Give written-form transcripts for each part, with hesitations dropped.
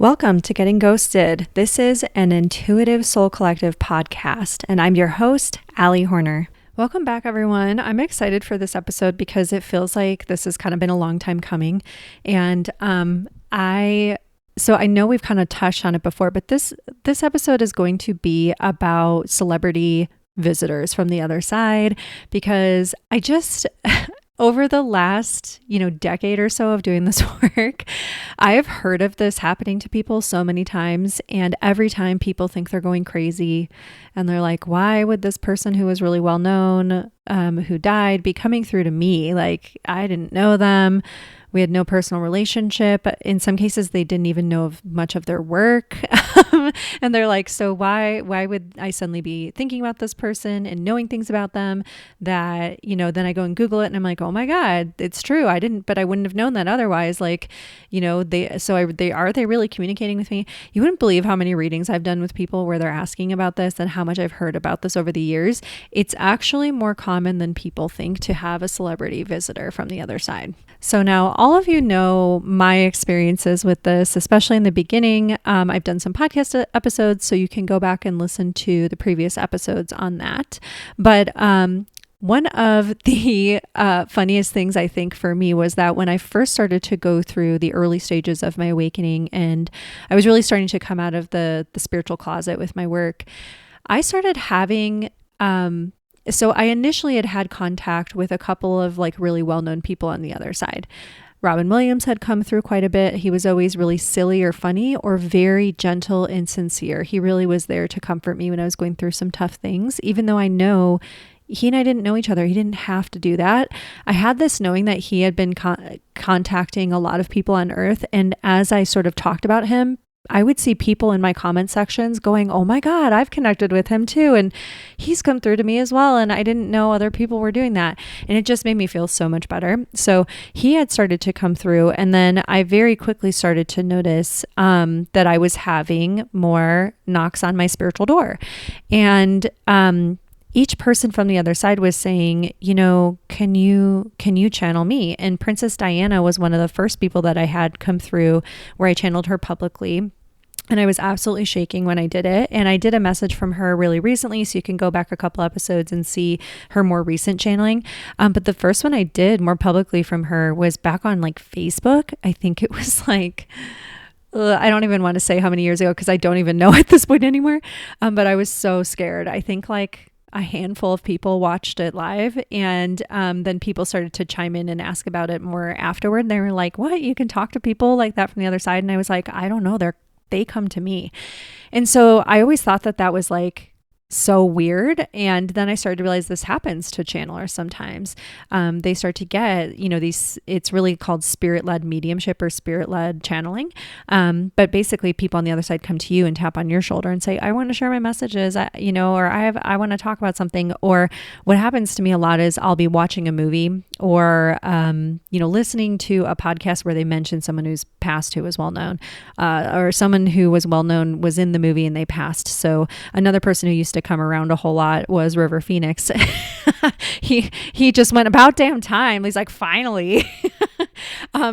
Welcome to Getting Ghosted. This is an Intuitive Soul Collective podcast, and I'm your host, Allie Horner. Welcome back, everyone. I'm excited for this episode because it feels like this has kind of been a long time coming. And I know we've kind of touched on it before, but this episode is going to be about celebrity visitors from the other side, because I just over the last, decade or so of doing this work, I have heard of this happening to people so many times. And every time people think they're going crazy and they're like, why would this person who was really well known, who died, be coming through to me? Like, I didn't know them. We had no personal relationship. In some cases, they didn't even know of much of their work. And they're like, so why would I suddenly be thinking about this person and knowing things about them that, then I go and Google it and I'm like, oh my God, it's true. But I wouldn't have known that otherwise. Like, are they really communicating with me? You wouldn't believe how many readings I've done with people where they're asking about this and how much I've heard about this over the years. It's actually more common than people think to have a celebrity visitor from the other side. So now all of you know my experiences with this, especially in the beginning. I've done some podcast episodes, so you can go back and listen to the previous episodes on that. But one of the funniest things I think for me was that when I first started to go through the early stages of my awakening and I was really starting to come out of the spiritual closet with my work, I started having so I initially had contact with a couple of really well-known people on the other side. Robin Williams had come through quite a bit. He was always really silly or funny or very gentle and sincere. He really was there to comfort me when I was going through some tough things, even though I know he and I didn't know each other. He didn't have to do that. I had this knowing that he had been contacting a lot of people on Earth. And as I sort of talked about him, I would see people in my comment sections going, oh my God, I've connected with him too. And he's come through to me as well. And I didn't know other people were doing that. And it just made me feel so much better. So he had started to come through. And then I very quickly started to notice that I was having more knocks on my spiritual door. And each person from the other side was saying, can you channel me? And Princess Diana was one of the first people that I had come through where I channeled her publicly. And I was absolutely shaking when I did it. And I did a message from her really recently, so you can go back a couple episodes and see her more recent channeling. But the first one I did more publicly from her was back on Facebook. I think it was I don't even want to say how many years ago, because I don't even know at this point anymore. But I was so scared. I think a handful of people watched it live, and then people started to chime in and ask about it more afterward. They were like, what? You can talk to people like that from the other side? And I was like, I don't know. They come to me. And so I always thought that was so weird. And then I started to realize this happens to channelers sometimes. They start to get, it's really called spirit-led mediumship or spirit-led channeling. But basically people on the other side come to you and tap on your shoulder and say, I want to share my messages, or I want to talk about something. Or what happens to me a lot is I'll be watching a movie or, listening to a podcast where they mention someone who's passed who was well-known, or someone who was well-known was in the movie and they passed. So another person who used to come around a whole lot was River Phoenix. he just went about damn time. He's like, finally.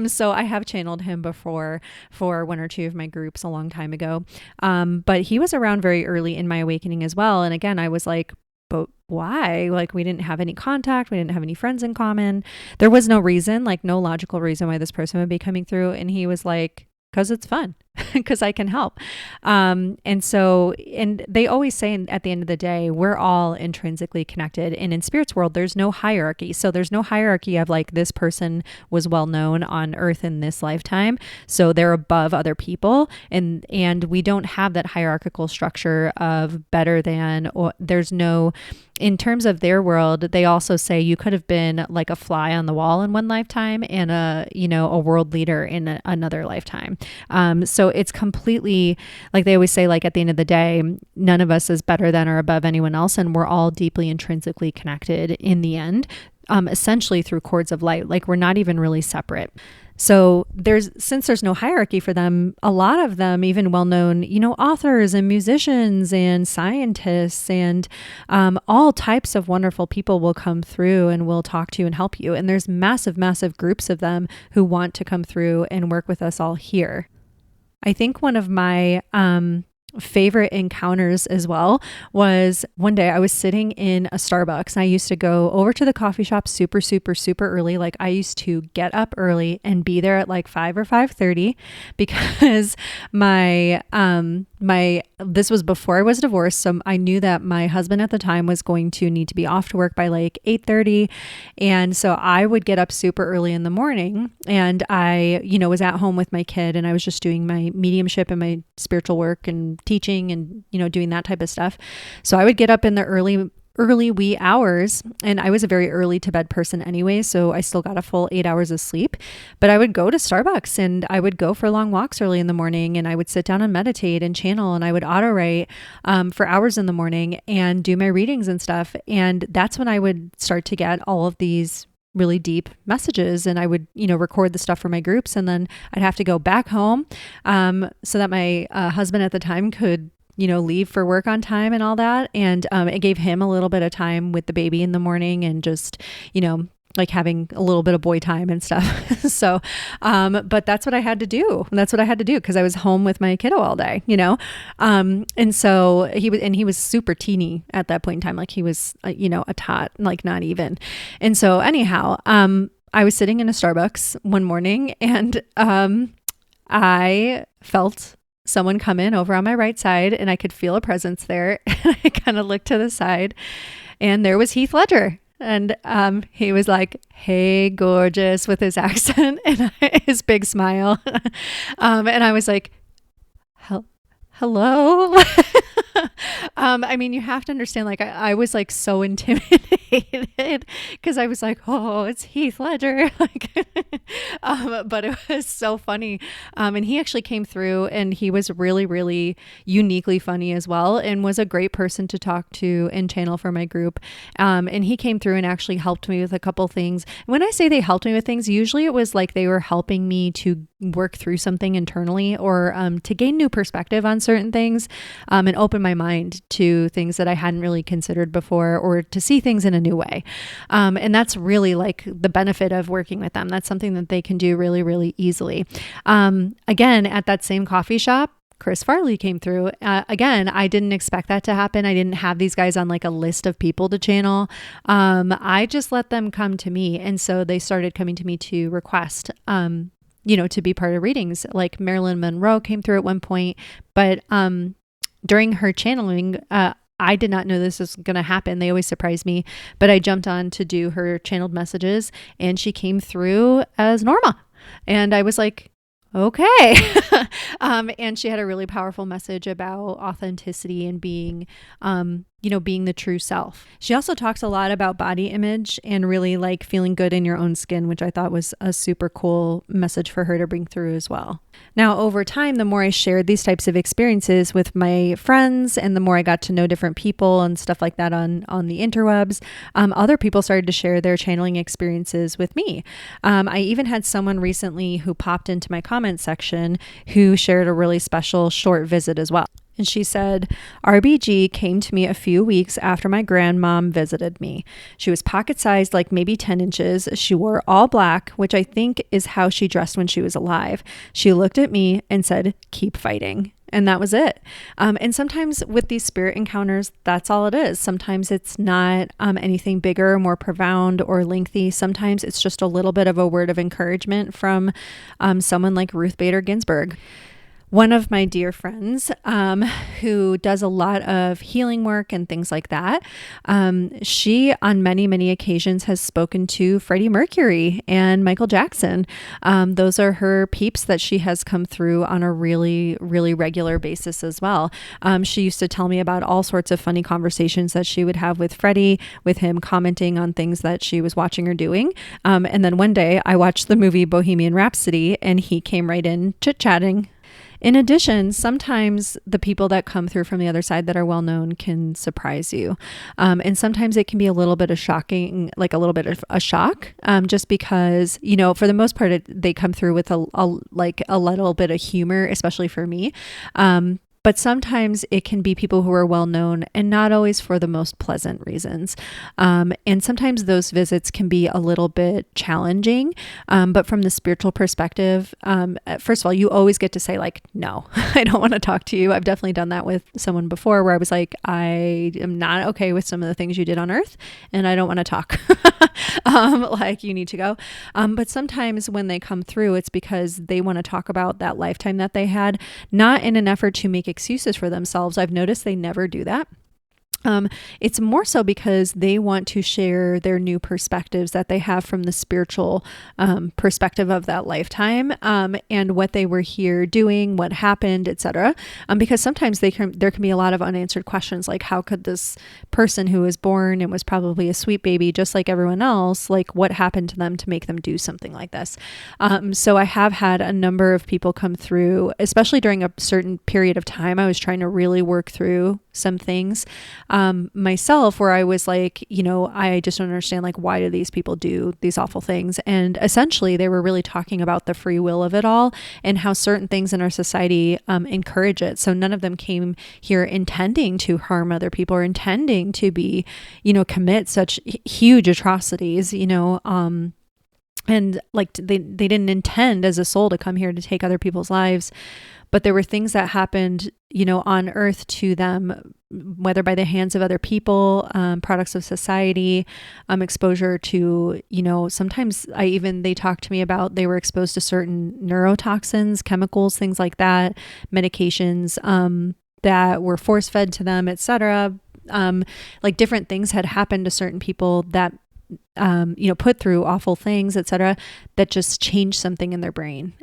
So I have channeled him before for one or two of my groups a long time ago. But he was around very early in my awakening as well. And again, I was like, but why? We didn't have any contact. We didn't have any friends in common. There was no reason, no logical reason why this person would be coming through. And he was like, because it's fun, because I can help. And they always say at the end of the day, we're all intrinsically connected. And in spirit's world, there's no hierarchy. So there's no hierarchy of this person was well known on Earth in this lifetime, so they're above other people. And we don't have that hierarchical structure of better than, or there's no, in terms of their world, they also say you could have been like a fly on the wall in one lifetime and a world leader in another lifetime. So it's completely, they always say, at the end of the day, none of us is better than or above anyone else. And we're all deeply intrinsically connected in the end, essentially through cords of light. We're not even really separate. So since there's no hierarchy for them, a lot of them, even well-known, authors and musicians and scientists and all types of wonderful people will come through and will talk to you and help you. And there's massive, massive groups of them who want to come through and work with us all here. I think one of my favorite encounters as well was one day I was sitting in a Starbucks, and I used to go over to the coffee shop super early. Like I used to get up early and be there at like 5 or 5:30 because this was before I was divorced, so I knew that my husband at the time was going to need to be off to work by like 8:30, and so I would get up super early in the morning, and I was at home with my kid, and I was just doing my mediumship and my spiritual work and teaching and doing that type of stuff. So I would get up in the early wee hours, and I was a very early to bed person anyway, so I still got a full 8 hours of sleep. But I would go to Starbucks, and I would go for long walks early in the morning, and I would sit down and meditate and channel, and I would auto write for hours in the morning and do my readings and stuff. And that's when I would start to get all of these really deep messages, and I would record the stuff for my groups, and then I'd have to go back home so that my husband at the time could leave for work on time and all that. And it gave him a little bit of time with the baby in the morning, and just like having a little bit of boy time and stuff. So but that's what I had to do. Because I was home with my kiddo all day, and so he was super teeny at that point in time. Like he was a tot, like not even. And so anyhow, I was sitting in a Starbucks one morning, and I felt someone come in over on my right side, and I could feel a presence there. And I kind of looked to the side, and there was Heath Ledger. And he was like, "Hey, gorgeous," with his accent and his big smile. And I was like, hello. I mean, you have to understand, like, I was like so intimidated because I was like, "Oh, it's Heath Ledger." Like, but it was so funny. And he actually came through, and he was really uniquely funny as well, and was a great person to talk to and channel for my group. And he came through and actually helped me with a couple things. When I say they helped me with things, usually it was like they were helping me to work through something internally, or to gain new perspective on certain things, and open my mind to things that I hadn't really considered before, or to see things in a new way. And that's really like the benefit of working with them. That's something that they can do really easily. Again, at that same coffee shop, Chris Farley came through. Again, I didn't expect that to happen. I didn't have these guys on like a list of people to channel. I just let them come to me. And so they started coming to me to request, to be part of readings. Like Marilyn Monroe came through at one point, but during her channeling, I did not know this was going to happen. They always surprise me, but I jumped on to do her channeled messages, and she came through as Norma. And I was like, okay. And she had a really powerful message about authenticity and being, being the true self. She also talks a lot about body image and really like feeling good in your own skin, which I thought was a super cool message for her to bring through as well. Now, over time, the more I shared these types of experiences with my friends, and the more I got to know different people and stuff like that on the interwebs, other people started to share their channeling experiences with me. I even had someone recently who popped into my comment section who shared a really special short visit as well. And she said, "RBG came to me a few weeks after my grandmom visited me. She was pocket-sized, like maybe 10 inches. She wore all black, which I think is how she dressed when she was alive. She looked at me and said, 'Keep fighting.'" And that was it. And sometimes with these spirit encounters, that's all it is. Sometimes it's not anything bigger, more profound, or lengthy. Sometimes it's just a little bit of a word of encouragement from someone like Ruth Bader Ginsburg. One of my dear friends who does a lot of healing work and things like that, she on many occasions has spoken to Freddie Mercury and Michael Jackson. Those are her peeps that she has come through on a really regular basis as well. She used to tell me about all sorts of funny conversations that she would have with Freddie, with him commenting on things that she was watching or doing. And then one day I watched the movie Bohemian Rhapsody, and he came right in chit-chatting. In addition, sometimes the people that come through from the other side that are well known can surprise you. And sometimes it can be a little bit of shocking, like a little bit of a shock, just because, for the most part, they come through with a little bit of humor, especially for me. But sometimes it can be people who are well known and not always for the most pleasant reasons. And sometimes those visits can be a little bit challenging. But from the spiritual perspective, first of all, you always get to say like, no, I don't want to talk to you. I've definitely done that with someone before where I was like, I am not okay with some of the things you did on earth and I don't want to talk. Like you need to go. But sometimes when they come through, it's because they want to talk about that lifetime that they had, not in an effort to make excuses for themselves. I've noticed they never do that. It's more so because they want to share their new perspectives that they have from the spiritual perspective of that lifetime, and what they were here doing, what happened, etc. Because sometimes there can be a lot of unanswered questions, like how could this person who was born and was probably a sweet baby, just like everyone else, like what happened to them to make them do something like this? So I have had a number of people come through, especially during a certain period of time. I was trying to really work through some things myself, where I was like, I just don't understand, like, why do these people do these awful things? And essentially they were really talking about the free will of it all and how certain things in our society encourage it. So none of them came here intending to harm other people or intending to be, commit such huge atrocities, and like they didn't intend as a soul to come here to take other people's lives. But there were things that happened, on earth to them, whether by the hands of other people, products of society, exposure to, sometimes they talked to me about they were exposed to certain neurotoxins, chemicals, things like that, medications that were force fed to them, etc. Like different things had happened to certain people that put through awful things, etc., that just changed something in their brain.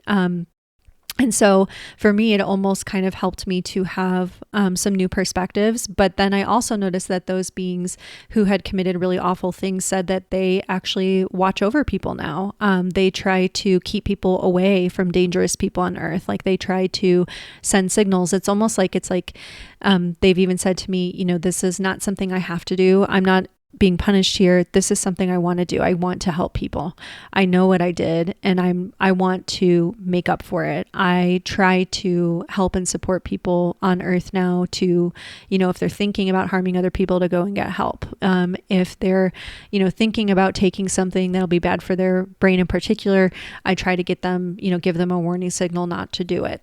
And so for me, it almost kind of helped me to have some new perspectives. But then I also noticed that those beings who had committed really awful things said that they actually watch over people now. They try to keep people away from dangerous people on earth. Like they try to send signals. It's almost like they've even said to me, this is not something I have to do. I'm not being punished here. This is something I want to do. I want to help people. I know what I did and I want to make up for it. I try to help and support people on earth now to, if they're thinking about harming other people, to go and get help. If they're, thinking about taking something that'll be bad for their brain in particular, I try to get them, give them a warning signal not to do it.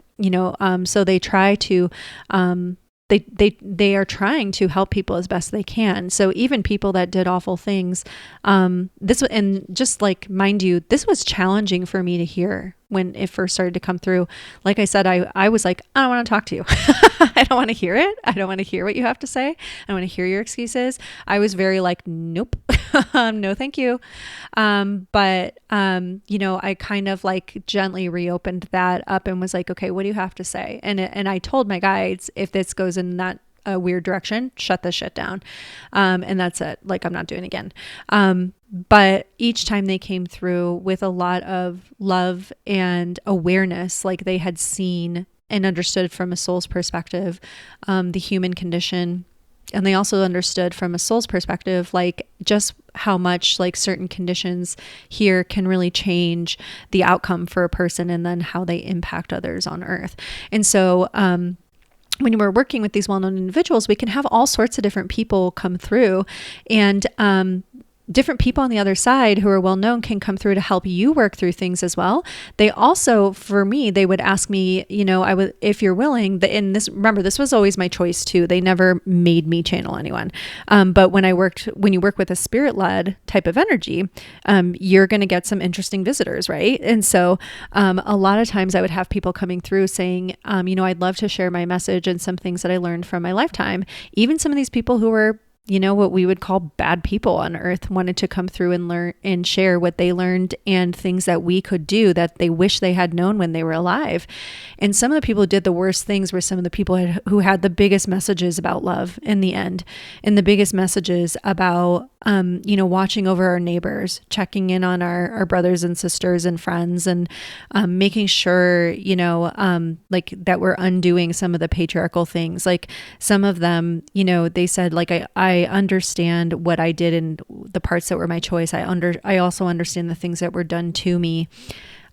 So they try to, they are trying to help people as best they can. So even people that did awful things, and just like, mind you, this was challenging for me to hear when it first started to come through. Like I said, I was like, I don't want to talk to you. I don't want to hear it. I don't want to hear what you have to say. I don't want to hear your excuses. I was very like, nope, no, thank you. But I kind of like gently reopened that up and was like, okay, what do you have to say? And I told my guides, if this goes in that a weird direction, shut this shit down. And that's it. Like, I'm not doing it again. But each time they came through with a lot of love and awareness, like they had seen and understood from a soul's perspective, the human condition. And they also understood from a soul's perspective, like just how much like certain conditions here can really change the outcome for a person and then how they impact others on earth. And so, when we're working with these well-known individuals, we can have all sorts of different people come through, and different people on the other side who are well-known can come through to help you work through things as well. They also, for me, they would ask me, I would, if you're willing, and this, remember, this was always my choice too. They never made me channel anyone. But when you work with a spirit-led type of energy, you're going to get some interesting visitors, right? And so a lot of times I would have people coming through saying, I'd love to share my message and some things that I learned from my lifetime. Even some of these people who were what we would call bad people on earth wanted to come through and learn and share what they learned and things that we could do that they wish they had known when they were alive. And some of the people who did the worst things were some of the people who had the biggest messages about love in the end, and the biggest messages about, watching over our neighbors, checking in on our brothers and sisters and friends, and making sure, like that we're undoing some of the patriarchal things. Like some of them, they said, like, I understand what I did and the parts that were my choice. I also understand the things that were done to me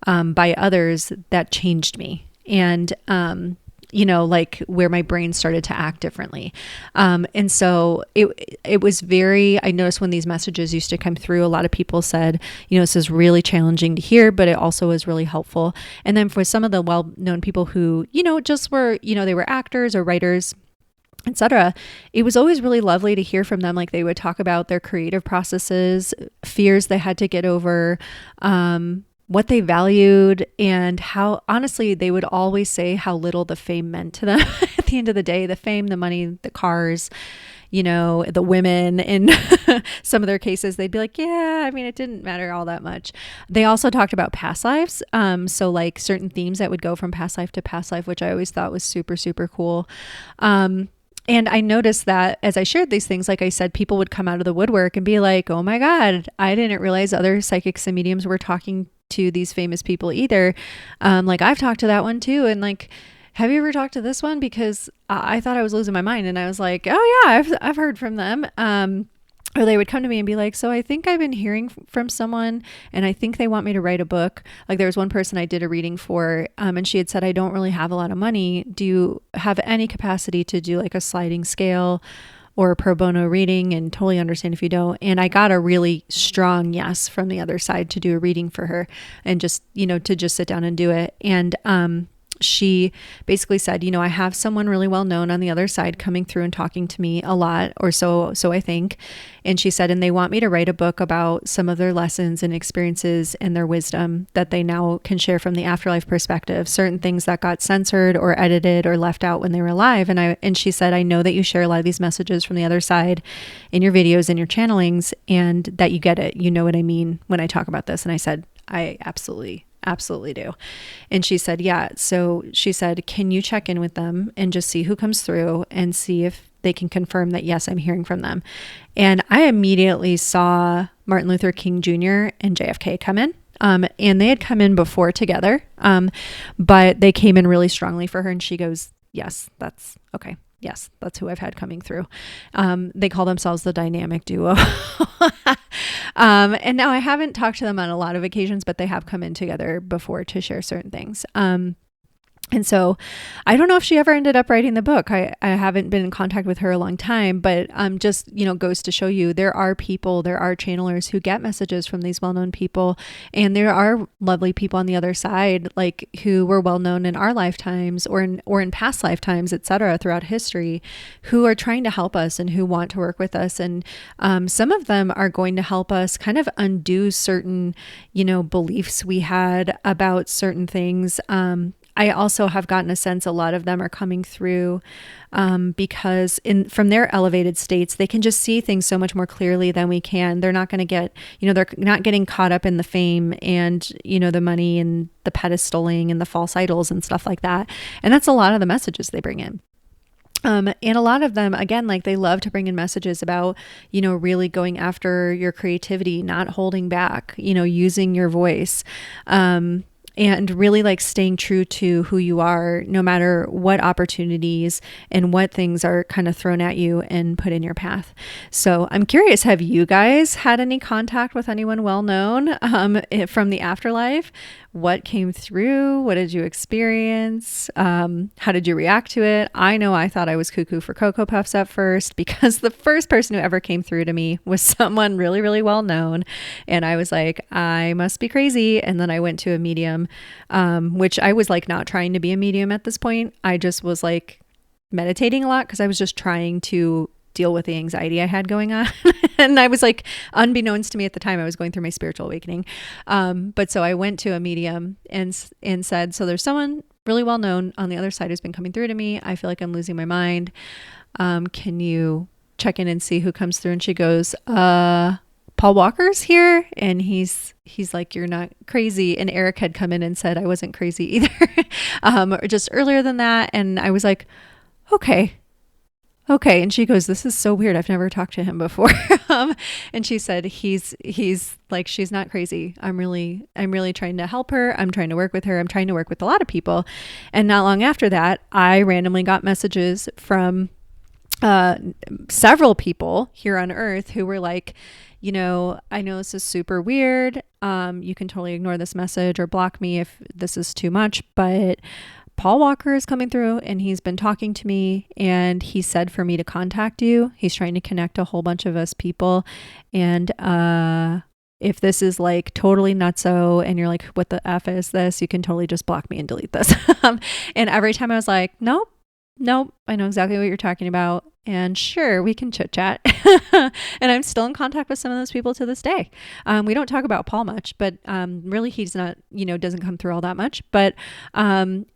by others that changed me. And like where my brain started to act differently. And so it was I noticed when these messages used to come through, a lot of people said, this is really challenging to hear, but it also was really helpful. And then for some of the well-known people who, just were, they were actors or writers, etc., it was always really lovely to hear from them. Like they would talk about their creative processes, fears they had to get over, what they valued, and how honestly they would always say how little the fame meant to them at the end of the day. The fame, the money, the cars, the women. In some of their cases, they'd be like, yeah, I mean, it didn't matter all that much. They also talked about past lives. So like certain themes that would go from past life to past life, which I always thought was super, super cool. And I noticed that as I shared these things, like I said, people would come out of the woodwork and be like, oh my God, I didn't realize other psychics and mediums were talking to these famous people either. Like I've talked to that one too. And like, have you ever talked to this one? Because I thought I was losing my mind. And I was like, oh yeah, I've heard from them. Or they would come to me and be like, so I think I've been hearing from someone and I think they want me to write a book. Like there was one person I did a reading for, and she had said, I don't really have a lot of money. Do you have any capacity to do like a sliding scale or a pro bono reading? And totally understand if you don't. And I got a really strong yes from the other side to do a reading for her and just, to just sit down and do it. And, she basically said, I have someone really well known on the other side coming through and talking to me a lot, or so I think. And she said, and they want me to write a book about some of their lessons and experiences and their wisdom that they now can share from the afterlife perspective, certain things that got censored or edited or left out when they were alive. And she said, I know that you share a lot of these messages from the other side in your videos and your channelings, and that you get it. You know what I mean when I talk about this. And I said, I absolutely do. And she said, yeah. So she said, can you check in with them and just see who comes through and see if they can confirm that, yes, I'm hearing from them. And I immediately saw Martin Luther King Jr. and JFK come in. And they had come in before together. But they came in really strongly for her. And she goes, yes, that's okay. Yes, that's who I've had coming through. They call themselves the dynamic duo. And now I haven't talked to them on a lot of occasions, but they have come in together before to share certain things. And so I don't know if she ever ended up writing the book. I haven't been in contact with her a long time, but just, goes to show you there are channelers who get messages from these well-known people. And there are lovely people on the other side, like who were well-known in our lifetimes or in past lifetimes, et cetera, throughout history, who are trying to help us and who want to work with us. And some of them are going to help us kind of undo certain, beliefs we had about certain things. I also have gotten a sense a lot of them are coming through because from their elevated states, they can just see things so much more clearly than we can. They're not going to get, they're not getting caught up in the fame and, the money and the pedestaling and the false idols and stuff like that. And that's a lot of the messages they bring in. And a lot of them, again, like they love to bring in messages about, really going after your creativity, not holding back, using your voice. And really like staying true to who you are, no matter what opportunities and what things are kind of thrown at you and put in your path. So I'm curious, have you guys had any contact with anyone well-known from the afterlife? What came through? What did you experience? How did you react to it? I know I thought I was cuckoo for Cocoa Puffs at first because the first person who ever came through to me was someone really, really well known. And I was like, I must be crazy. And then I went to a medium, which I was like not trying to be a medium at this point. I just was like meditating a lot because I was just trying to deal with the anxiety I had going on. And I was like, unbeknownst to me at the time, I was going through my spiritual awakening. But so I went to a medium and said, so there's someone really well known on the other side who's been coming through to me. I feel like I'm losing my mind. Can you check in and see who comes through? And she goes, Paul Walker's here. And he's like, you're not crazy. And Eric had come in and said I wasn't crazy either, just earlier than that. And I was like, okay. And she goes, this is so weird. I've never talked to him before. And she said, he's like, she's not crazy. I'm really trying to help her. I'm trying to work with her. I'm trying to work with a lot of people. And not long after that, I randomly got messages from several people here on Earth who were like, I know this is super weird. You can totally ignore this message or block me if this is too much, but Paul Walker is coming through and he's been talking to me and he said for me to contact you. He's trying to connect a whole bunch of us people. And if this is like totally nutso and you're like, what the F is this? You can totally just block me and delete this. And every time I was like, nope, I know exactly what you're talking about. And sure, we can chit chat. And I'm still in contact with some of those people to this day. We don't talk about Paul much, but really he's not, doesn't come through all that much. But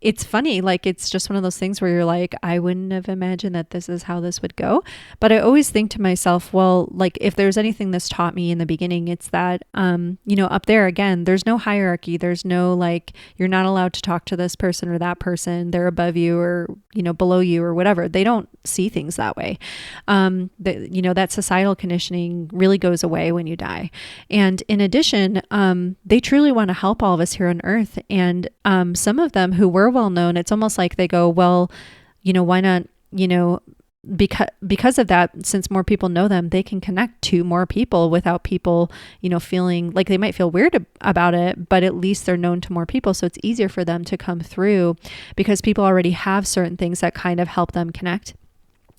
it's funny, like it's just one of those things where you're like, I wouldn't have imagined that this is how this would go. But I always think to myself, well, like if there's anything this taught me in the beginning, it's that, up there again, there's no hierarchy. There's no like, you're not allowed to talk to this person or that person. They're above you or, below you or whatever. They don't see things that way. That societal conditioning really goes away when you die. And in addition, they truly want to help all of us here on earth. And some of them who were well known, it's almost like they go, well, why not, because of that, since more people know them, they can connect to more people without people, feeling like they might feel weird about it, but at least they're known to more people. So it's easier for them to come through because people already have certain things that kind of help them connect.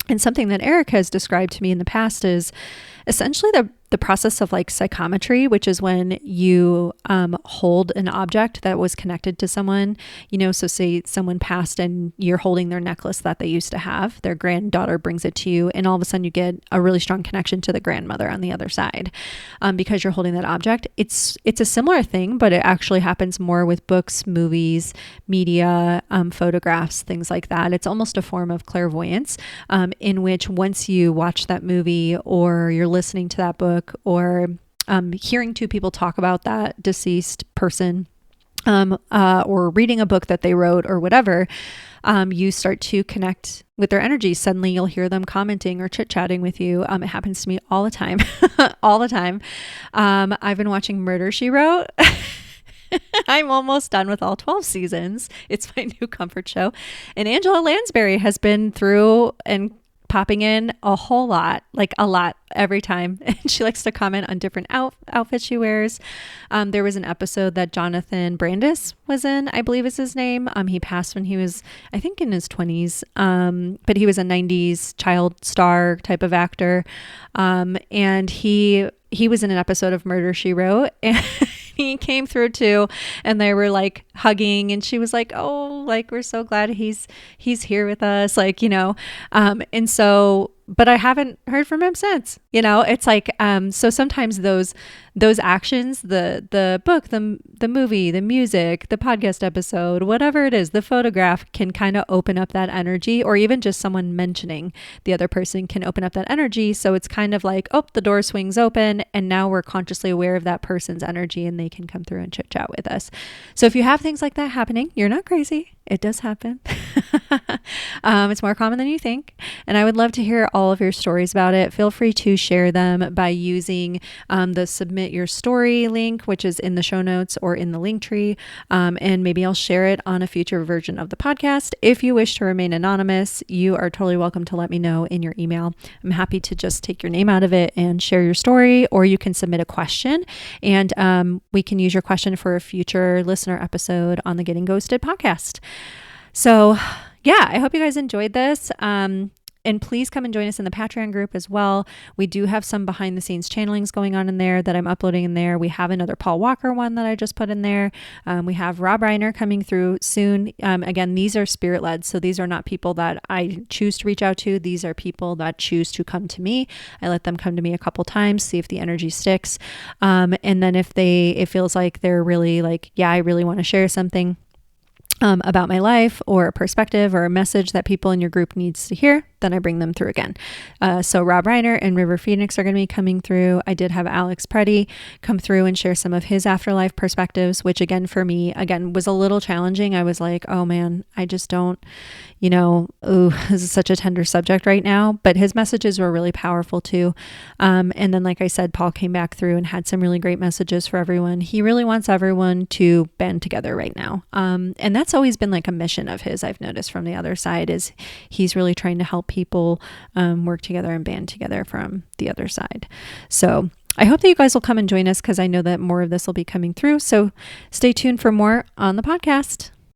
And something that Eric has described to me in the past is essentially the process of like psychometry, which is when you hold an object that was connected to someone, so say someone passed and you're holding their necklace that they used to have, their granddaughter brings it to you, and all of a sudden you get a really strong connection to the grandmother on the other side because you're holding that object. It's a similar thing, but it actually happens more with books, movies, media, photographs, things like that. It's almost a form of clairvoyance in which once you watch that movie or you're listening to that book or hearing two people talk about that deceased person or reading a book that they wrote or whatever, you start to connect with their energy. Suddenly you'll hear them commenting or chit-chatting with you. It happens to me all the time. All the time. I've been watching Murder, She Wrote. I'm almost done with all 12 seasons. It's my new comfort show. And Angela Lansbury has been through and popping in a whole lot, like a lot every time. And she likes to comment on different outfits she wears. There was an episode that Jonathan Brandis was in, I believe is his name. He passed when he was, I think, in his 20s. But he was a 90s child star type of actor. And he was in an episode of Murder, She Wrote. And he came through too, and they were like hugging, and she was like, oh, like, we're so glad he's here with us. Like, and so, but I haven't heard from him since, it's like, so sometimes those actions, the book, the movie, the music, the podcast episode, whatever it is, the photograph can kind of open up that energy, or even just someone mentioning the other person can open up that energy. So it's kind of like, oh, the door swings open and now we're consciously aware of that person's energy and they can come through and chit chat with us. So if you have things like that happening, you're not crazy. It does happen. It's more common than you think. And I would love to hear all of your stories about it. Feel free to share them by using the submit your story link, which is in the show notes or in the link tree. And maybe I'll share it on a future version of the podcast. If you wish to remain anonymous, you are totally welcome to let me know in your email. I'm happy to just take your name out of it and share your story, or you can submit a question and we can use your question for a future listener episode on the Getting Ghosted podcast. So yeah, I hope you guys enjoyed this. And please come and join us in the Patreon group as well. We do have some behind the scenes channelings going on in there that I'm uploading in there. We have another Paul Walker one that I just put in there. We have Rob Reiner coming through soon. Again, these are spirit led. So these are not people that I choose to reach out to. These are people that choose to come to me. I let them come to me a couple times, see if the energy sticks. And then if it feels like they're really like, yeah, I really want to share something about my life or a perspective or a message that people in your group needs to hear, then I bring them through again. So Rob Reiner and River Phoenix are going to be coming through. I did have Alex Preddy come through and share some of his afterlife perspectives, which again, for me, was a little challenging. I was like, oh man, I just don't, this is such a tender subject right now, but his messages were really powerful too. And then, like I said, Paul came back through and had some really great messages for everyone. He really wants everyone to band together right now. And that's always been like a mission of his, I've noticed from the other side, is he's really trying to help people work together and band together from the other side. So I hope that you guys will come and join us, because I know that more of this will be coming through. So stay tuned for more on the podcast.